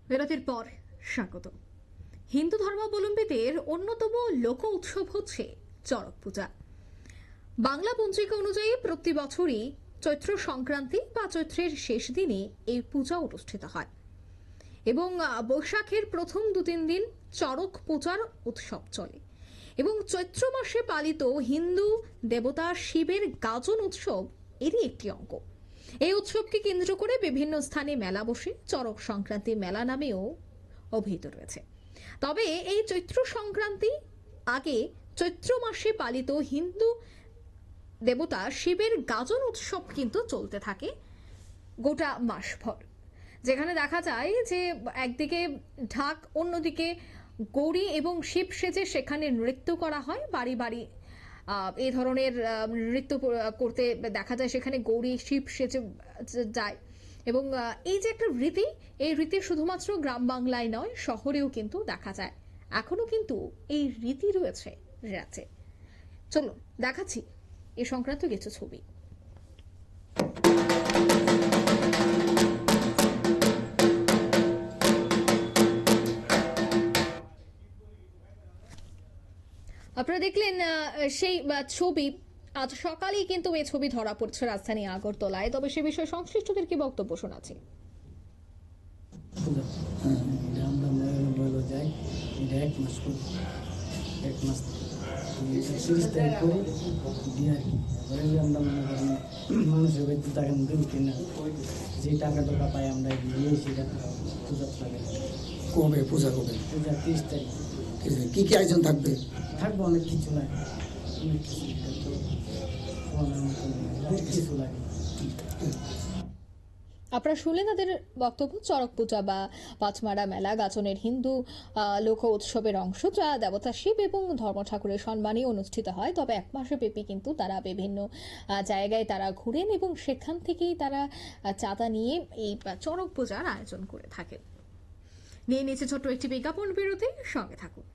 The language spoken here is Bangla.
বিরতির পর স্বাগত। হিন্দু ধর্মাবলম্বীদের অন্যতম লোক উৎসব হচ্ছে চড়ক পূজা। বাংলা পঞ্জিকা অনুযায়ী প্রতি বছরই চৈত্র সংক্রান্তি বা চৈত্রের শেষ দিনে এই পূজা অনুষ্ঠিত হয় এবং বৈশাখের প্রথম 2-3 দিন চড়ক পূজার উৎসব চলে এবং চৈত্র মাসে পালিত হিন্দু দেবতা শিবের গাজন উৎসব এরই একটি অঙ্গ। এই উৎসবকে কেন্দ্র করে বিভিন্ন স্থানে মেলা বসে চড়ক সংক্রান্তি মেলা নামেও অভিহিত রয়েছে। তবে এই চৈত্র সংক্রান্তি আগে চৈত্র মাসে পালিত হিন্দু দেবতা শিবের গাজন উৎসব কিন্তু চলতে থাকে গোটা মাসভর, যেখানে দেখা যায় যে একদিকে ঢাক, অন্যদিকে গৌরী এবং শিব সেজে সেখানে নৃত্য করা হয়। বাড়ি বাড়ি এই ধরনের নৃত্য করতে দেখা যায়, সেখানে গৌরী শিব সেজে যায় এবং এই যে একটা রীতি, এই রীতি শুধুমাত্র গ্রাম বাংলায় নয়, শহরেও কিন্তু দেখা যায়। এখনো কিন্তু এই রীতি রয়েছে রাজ্যে। চলো দেখাচ্ছি এ সংক্রান্ত কিছু ছবি। আপনারা দেখলেন সেই ছবি। আজ সকালেই কিন্তু এই ছবি ধরা পড়ছে রাজধানী আগরতলায়। তবে সে বিষয়ে সংশ্লিষ্টদের কি বক্তব্য শোনাচ্ছি। মানুষের যে টাকা টাকা পাই আমরা সেটা পূজা থাকে। কবে পূজা কবে? পূজা 30 তারিখ। কি কি আয়োজন থাকবে? থাকবো অনেক কিছু নাই, অনেক কিছু লাগে। আপনারা শুনলেন তাদের বক্তব্য। চড়ক পূজা বা পাঁচমারা মেলা গাজনের হিন্দু লোক উৎসবের অংশ, যা দেবতা শিব এবং ধর্ম ঠাকুরের সম্মানে অনুষ্ঠিত হয়। তবে 1 মাস ব্যাপী কিন্তু তারা বিভিন্ন জায়গায় তারা ঘুরেন এবং সেখান থেকেই তারা চাঁদা নিয়ে এই চড়ক পূজার আয়োজন করে থাকেন। নিয়ে নিচে ছোট্ট একটি বিজ্ঞাপন বিরতি, সঙ্গে থাকুন।